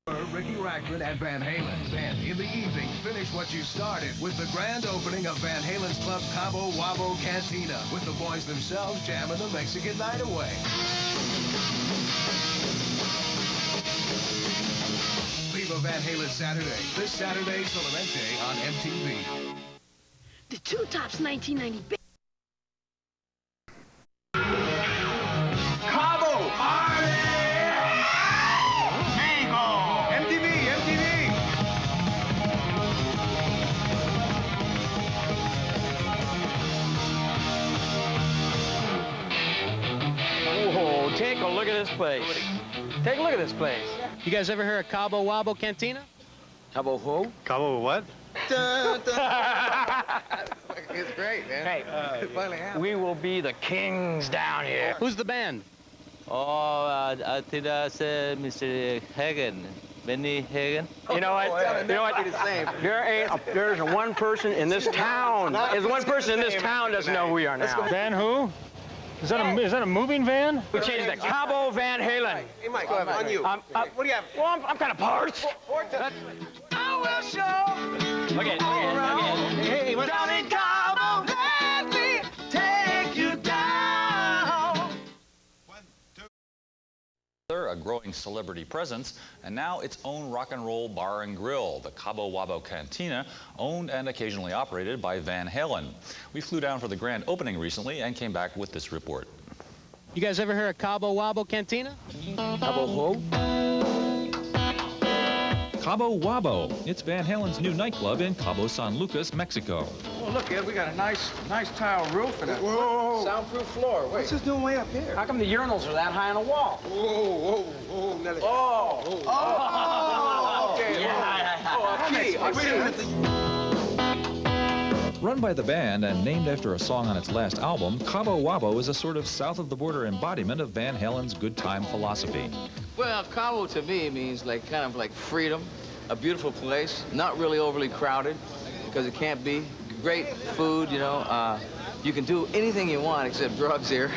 Ricky Rackman and Van Halen. Then, in the evening, finish what you started with the grand opening of Van Halen's club Cabo Wabo Cantina, with the boys themselves jamming the Mexican night away. Viva Van Halen Saturday. This Saturday, Solamente on MTV. The Two Tops 1990. Cabo! Oh, take a look at this place. Take a look at this place. You guys ever heard of Cabo Wabo Cantina? Cabo who? Cabo what? It's great, man. Hey, It finally happened. we will be the kings down here. Who's the band? Oh, I think that's Mr. Hagen, Benny Hagen. You know what? You know what? There's one person in this town. There's one person in this town doesn't know who we are now. Van who? Is that a moving van? We changed it to Cabo Van Halen. Hey, Mike, on you. What do you have? Well, I'm kind of parched. I will show. Look at it. Hey, what's down in Cabo, let me take you down. A growing celebrity presence, and now its own rock and roll bar and grill, the Cabo Wabo Cantina, owned and occasionally operated by Van Halen. We flew down for the grand opening recently and came back with this report. You guys ever heard of Cabo Wabo Cantina? Cabo who? Cabo Wabo. It's Van Halen's new nightclub in Cabo San Lucas, Mexico. Oh, look, Ed, we got a nice tile roof and a soundproof floor. Wait. What's this doing way up here? How come the urinals are that high on the wall? Whoa, Nelly. Oh, okay. Run by the band and named after a song on its last album, Cabo Wabo is a sort of south-of-the-border embodiment of Van Halen's good time philosophy. Well, Cabo to me means kind of like freedom, a beautiful place, not really overly crowded, because it can't be. Great food, you know. You can do anything you want except drugs here.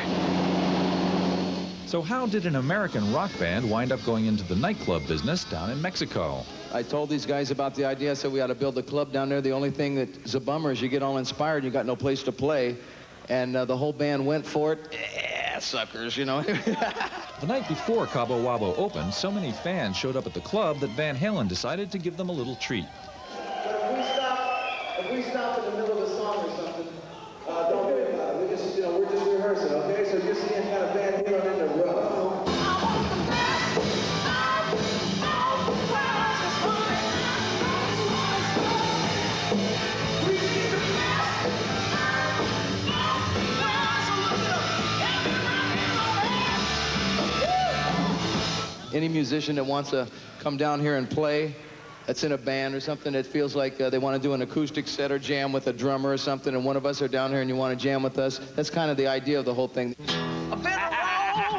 So how did an American rock band wind up going into the nightclub business down in Mexico? I told these guys about the idea. I said we ought to build a club down there. The only thing that's a bummer is you get all inspired and you got no place to play. And the whole band went for it. Yeah, suckers, you know. The night before Cabo Wabo opened, so many fans showed up at the club that Van Halen decided to give them a little treat. But if we stop in the middle of a song or something, don't worry about it. We're just rehearsing, okay? So you're seeing kind of Van Halen in the rough. Any musician that wants to come down here and play, that's in a band or something, that feels like they want to do an acoustic set or jam with a drummer or something, and one of us are down here and you want to jam with us, that's kind of the idea of the whole thing. I've been around.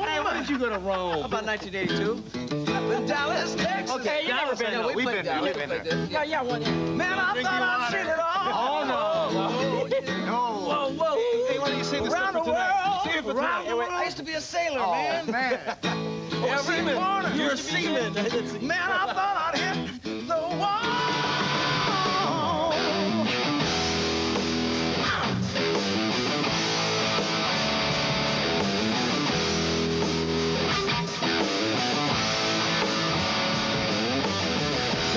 Hey, when did you go to Rome? How about 1982? Up in Dallas, Texas. Okay, you never been. Yeah, we've been there. Yeah, one year. Man, I thought I'd seen it all. Oh, no. Whoa. Hey, why don't you sing this Around for the tonight? world, Sing it for around tonight. the world. I used to be a sailor, man. Every corner. You're a seaman. Man, I thought I'd hit the wall.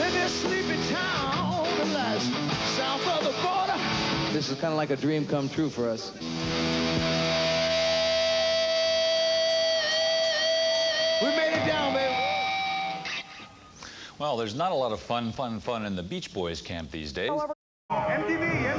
In this sleepy town that lies south of the border. This is kind of like a dream come true for us. We made it down, baby. Well, there's not a lot of fun in the Beach Boys camp these days. MTV.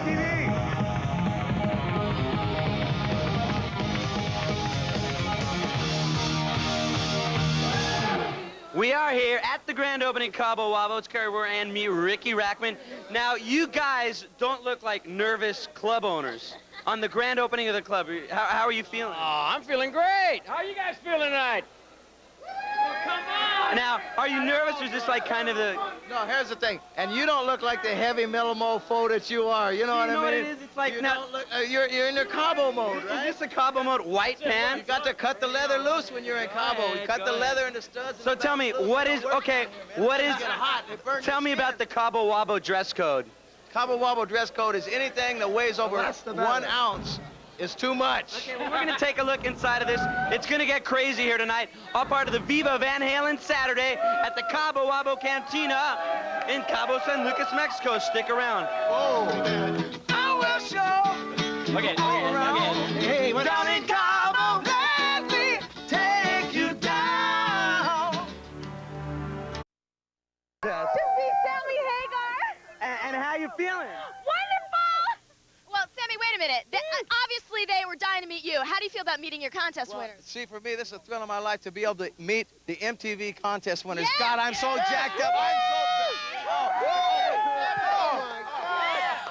We are here at the grand opening Cabo Wabo. It's Kerry Moore and me, Ricky Rackman. Now, you guys don't look like nervous club owners. On the grand opening of the club, how are you feeling? Oh, I'm feeling great. How are you guys feeling tonight? Come on! Now, are you nervous, or is this like kind of the... No, here's the thing. And you don't look like the heavy metal mofo that you are. You know what I mean? You know what it is? It's like... You now, don't look, you're in the Cabo mode, right? Is this the Cabo mode? White pants? You got to cut the leather loose when you're in Cabo. You cut the leather and the studs. So tell me, what is... Okay, what is... Tell me about the Cabo Wabo dress code. Cabo Wabo dress code is anything that weighs over 1 ounce is too much. Okay, well, we're going to take a look inside of this. It's going to get crazy here tonight. All part of the Viva Van Halen Saturday at the Cabo Wabo Cantina in Cabo San Lucas, Mexico. Stick around. Oh, I will show. Okay. Hey, what's Down in Cabo, let me take you down. To see Sammy Hagar. And how you feeling? Wonderful! Well, Sammy, wait a minute. Obviously, they were dying to meet you. How do you feel about meeting your contest winners? See, for me, this is a thrill of my life to be able to meet the MTV contest winners. Yeah. God, I'm so jacked up. I'm so...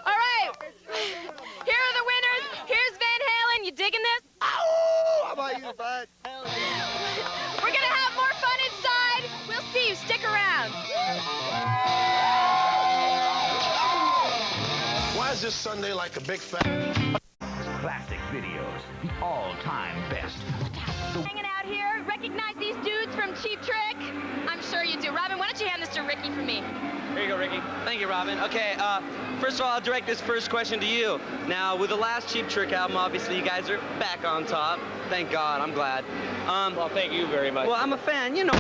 All right. Here are the winners. Here's Van Halen. You digging this? How about you, bud? We're going to have more fun inside. We'll see you. Stick around. Why is this Sunday like a big fat... Classic videos, the all-time best. Hanging out here, recognize these dudes from Cheap Trick? I'm sure you do. Robin, why don't you hand this to Ricky for me? Here you go, Ricky. Thank you, Robin. Okay, first of all, I'll direct this first question to you. Now, with the last Cheap Trick album, obviously, you guys are back on top. Thank God, I'm glad. Well, thank you very much. Well, I'm a fan, you know.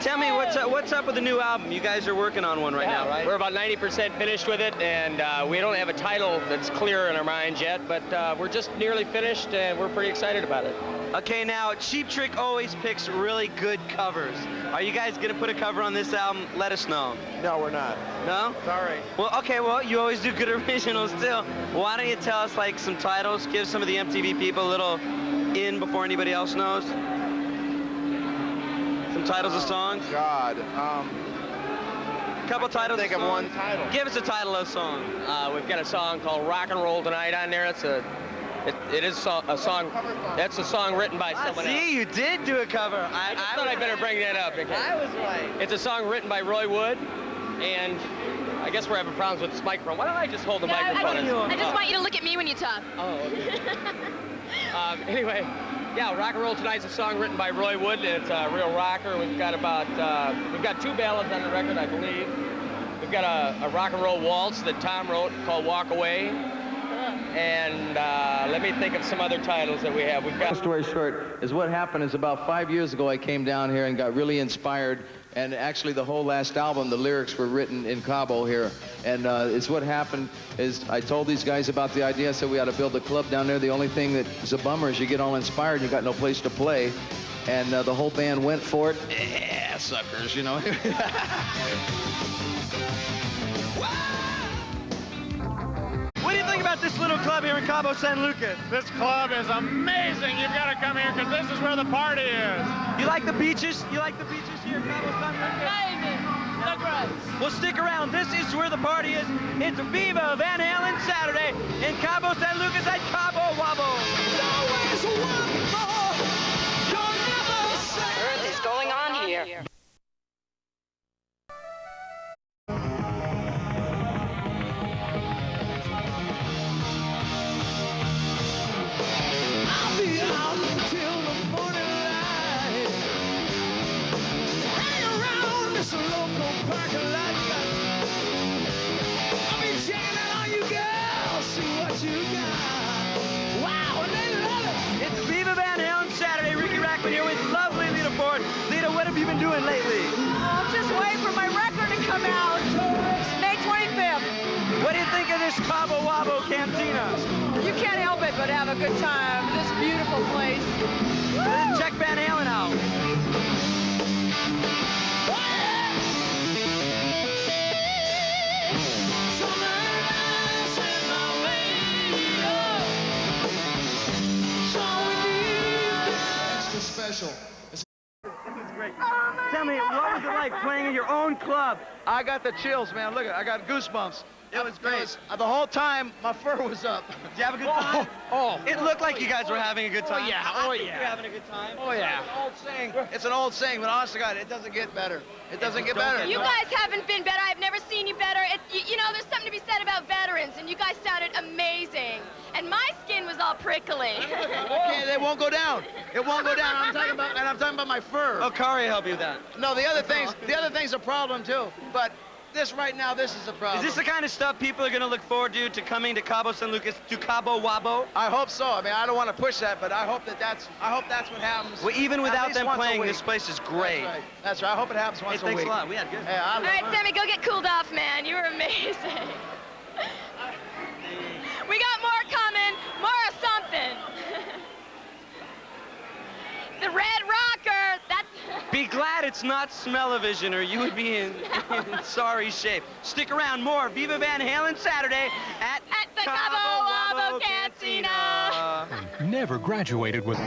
Tell me, what's up with the new album? You guys are working on one right now, right? We're about 90% finished with it, and we don't have a title that's clear in our minds yet, but we're just nearly finished, and we're pretty excited about it. Okay, now, Cheap Trick always picks really good covers. Are you guys going to put a cover on this album? Let us know. No, we're not. No? Sorry. Well, okay, well, you always do good originals still. Why don't you tell us, like, some titles? Give some of the MTV people a little in before anybody else knows. Some titles of songs? God. Couple titles. Think of one title. Give us a title of a song. We've got a song called Rock and Roll Tonight on there. It is a song. That's a song written by someone else. See, you did do a cover. I thought I'd better bring that up. I was right. It's a song written by Roy Wood, and I guess we're having problems with this microphone. Why don't I just hold the microphone? I just want you to look at me when you talk. Oh, okay. Anyway, yeah, Rock and Roll Tonight's a song written by Roy Wood. It's a real rocker. We've got we've got 2 ballads on the record, I believe. We've got a rock and roll waltz that Tom wrote called Walk Away. And let me think of some other titles that we have. We've got... Long story short is what happened is about 5 years ago I came down here and got really inspired, and actually the whole last album, the lyrics were written in Cabo here, and it's what happened is I told these guys about the idea. I said we ought to build a club down there. The only thing that is a bummer is you get all inspired, you got no place to play, and the whole band went for it. Yeah, suckers, you know. What do you think about this little club here in Cabo San Lucas? This club is amazing. You've got to come here because this is where the party is. You like the beaches? You like the beaches here in Cabo San Lucas? Amazing. So great. Well, stick around. This is where the party is. It's Viva Van Halen Saturday in Cabo San Lucas at Cabo Wabo. Earth is going on here. It's Viva Van Halen Saturday. Ricky Rackman here with lovely Lita Ford. Lita, what have you been doing lately? I'm just waiting for my record to come out. May 25th. What do you think of this Cabo Wabo Cantina? You can't help it but have a good time. This beautiful place. Check Van Halen out. Special. This is great. Tell me, what was it like playing in your own club? I got the chills, man. Look, I got goosebumps. It was great. The whole time, my fur was up. Did you have a good time? It looked like you guys were having a good time. Oh, yeah. I think you're having a good time. Oh, yeah. It's an old saying, but honest to God, it doesn't get better. It doesn't get better. You guys haven't been better. I've never seen you better. You know, there's something to be said about veterans, and you guys sounded amazing. And my skin was all prickly. Okay, it won't go down. It won't go down. I'm talking about my fur. Oh, Kari help you with that. No, the other thing's a problem too. But this right now, this is a problem. Is this the kind of stuff people are going to look forward to coming to Cabo San Lucas, to Cabo Wabo? I hope so. I mean, I don't want to push that, but I hope that's what happens. Well, even without them playing, this place is great. That's right. That's right. I hope it happens once a week. Thanks a lot. We had good. Hey, All right, Sammy, go get cooled off, man. You were amazing. We got more coming, more of something. The Red Rocker, that's... Be glad it's not smell-o-vision, or you would be in sorry shape. Stick around, more Viva Van Halen Saturday at the Cabo Wabo Cantina. Never graduated with...